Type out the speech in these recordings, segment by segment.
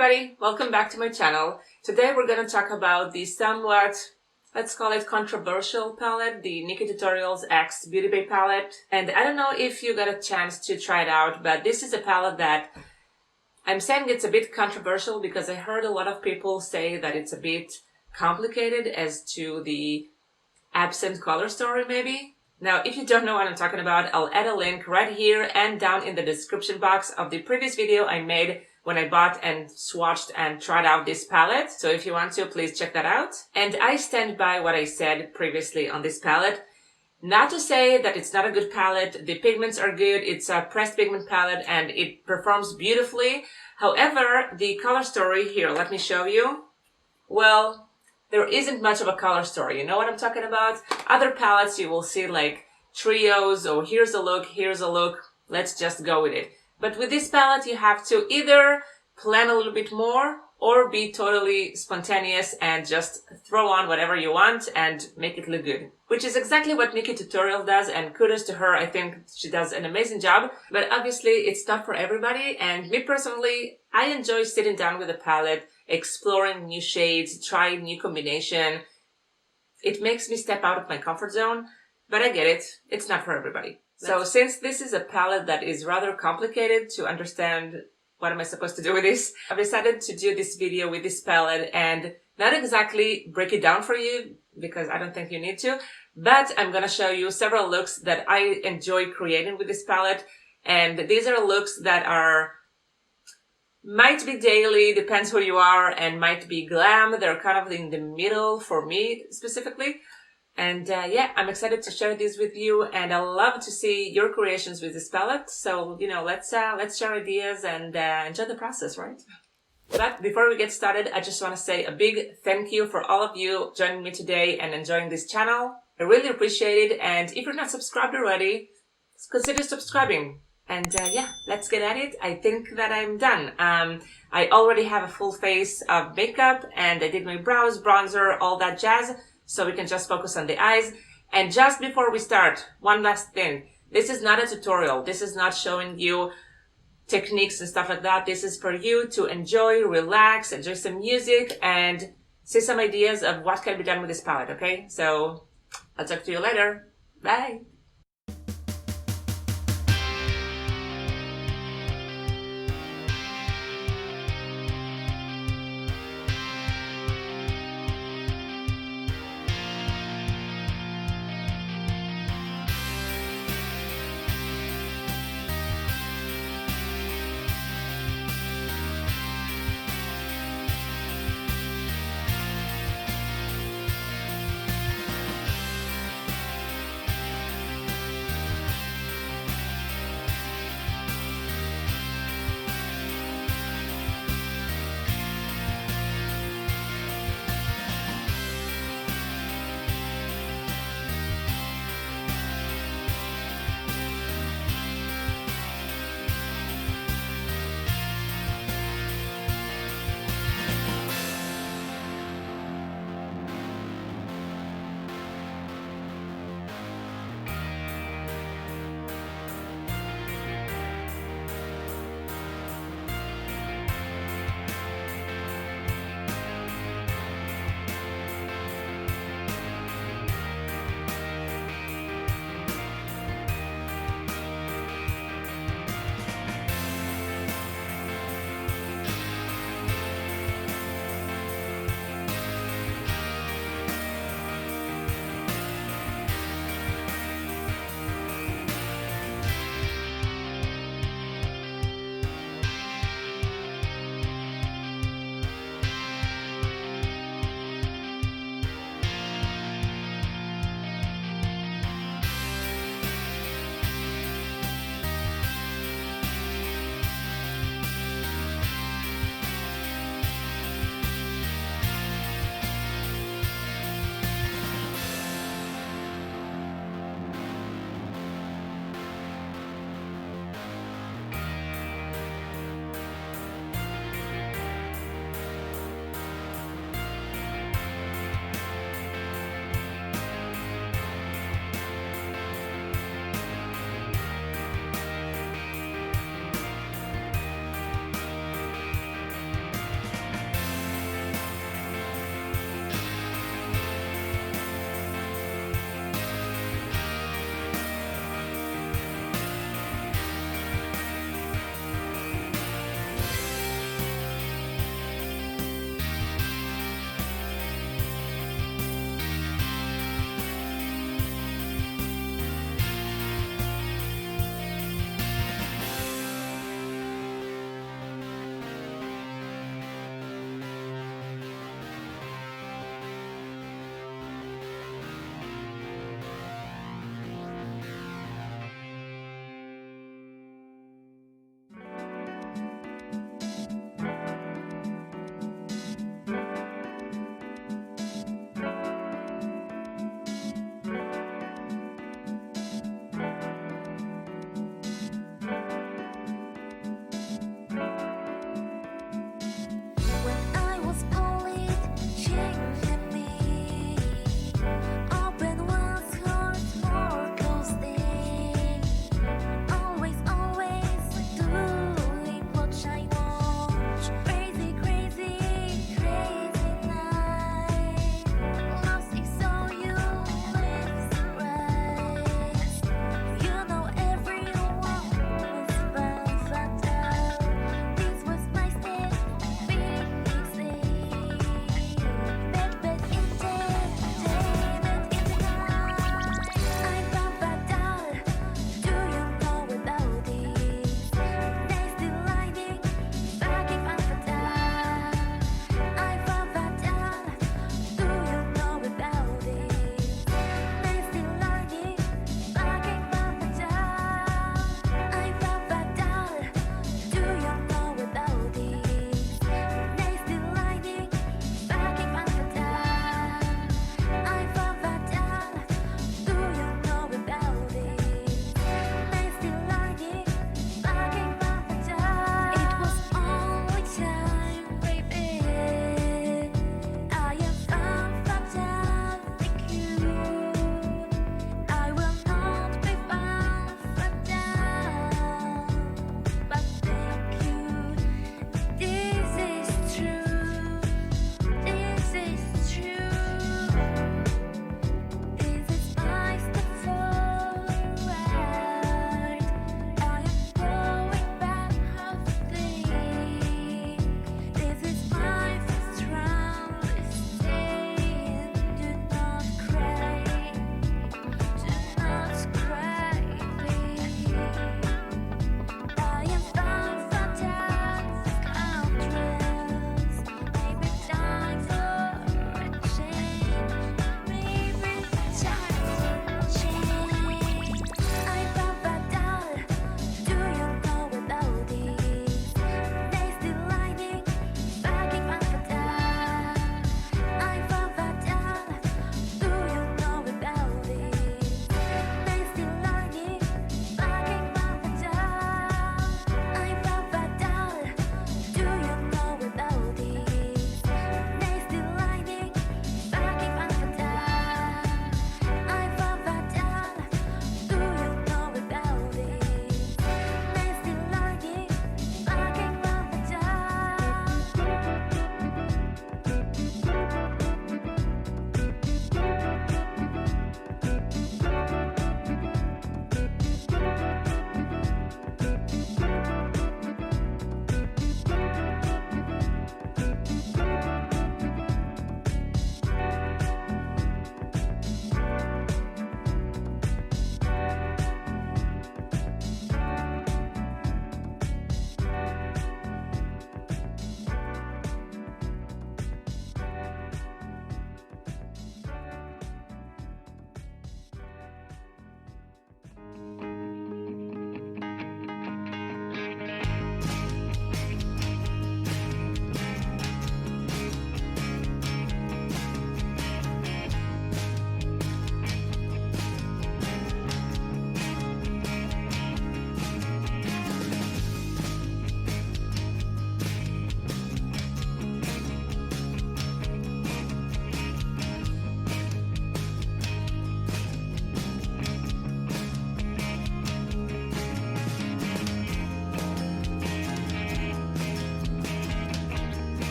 everybody, welcome back to my channel. Today we're going to talk about the somewhat, let's call it controversial palette, the Nikkietutorials X BeautyBay palette. And I don't know if you got a chance to try it out, but this is a palette that I'm saying it's a bit controversial because I heard a lot of people say that it's a bit complicated as to the absent color story maybe. Now, if you don't know what I'm talking about, I'll add a link right here and down in the description box of the previous video I made when I bought and swatched and tried out this palette. So if you want to, please check that out. And I stand by what I said previously on this palette. Not to say that it's not a good palette, the pigments are good, it's a pressed pigment palette and it performs beautifully. However, the color story here, let me show you. Well, there isn't much of a color story, you know what I'm talking about? Other palettes you will see like trios or here's a look, let's just go with it. But with this palette you have to either plan a little bit more or be totally spontaneous and just throw on whatever you want and make it look good. Which is exactly what Nikkietutorials does, and kudos to her, I think she does an amazing job. But obviously it's not for everybody, and me personally, I enjoy sitting down with a palette, exploring new shades, trying new combination. It makes me step out of my comfort zone, but I get it, it's not for everybody. So since this is a palette that is rather complicated to understand what am I supposed to do with this, I've decided to do this video with this palette and not exactly break it down for you because I don't think you need to, but I'm gonna show you several looks that I enjoy creating with this palette. And these are looks that might be daily, depends who you are, and might be glam. They're kind of in the middle for me specifically. And yeah, I'm excited to share these with you, and I love to see your creations with this palette. So, you know, let's share ideas and enjoy the process, right? But before we get started, I just want to say a big thank you for all of you joining me today and enjoying this channel. I really appreciate it, and if you're not subscribed already, consider subscribing. And yeah, let's get at it. I think that I'm done. I already have a full face of makeup, and I did my brows, bronzer, all that jazz. So we can just focus on the eyes. And just before we start, one last thing. This is not a tutorial. This is not showing you techniques and stuff like that. This is for you to enjoy, relax, enjoy some music, and see some ideas of what can be done with this palette, okay? So I'll talk to you later. Bye!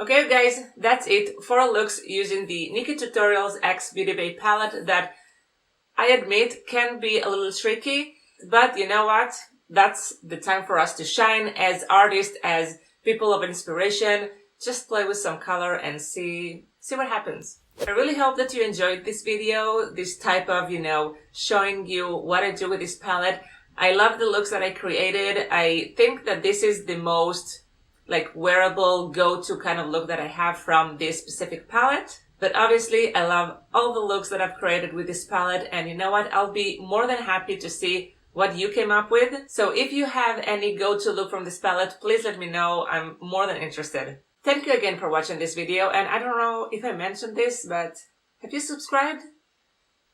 Okay guys, that's it. 4 looks using the Nikkietutorials X BeautyBay palette that I admit can be a little tricky, but you know what? That's the time for us to shine as artists, as people of inspiration. Just play with some color and see what happens. I really hope that you enjoyed this video, this type of, showing you what I do with this palette. I love the looks that I created. I think that this is the most wearable go-to kind of look that I have from this specific palette. But obviously I love all the looks that I've created with this palette, and you know what? I'll be more than happy to see what you came up with. So if you have any go-to look from this palette, please let me know. I'm more than interested. Thank you again for watching this video, and I don't know if I mentioned this, but have you subscribed?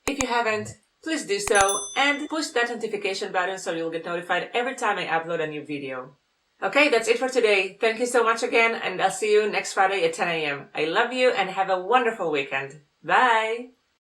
If you haven't, please do so and push that notification button so you'll get notified every time I upload a new video. Okay, that's it for today. Thank you so much again, and I'll see you next Friday at 10 a.m. I love you and have a wonderful weekend. Bye!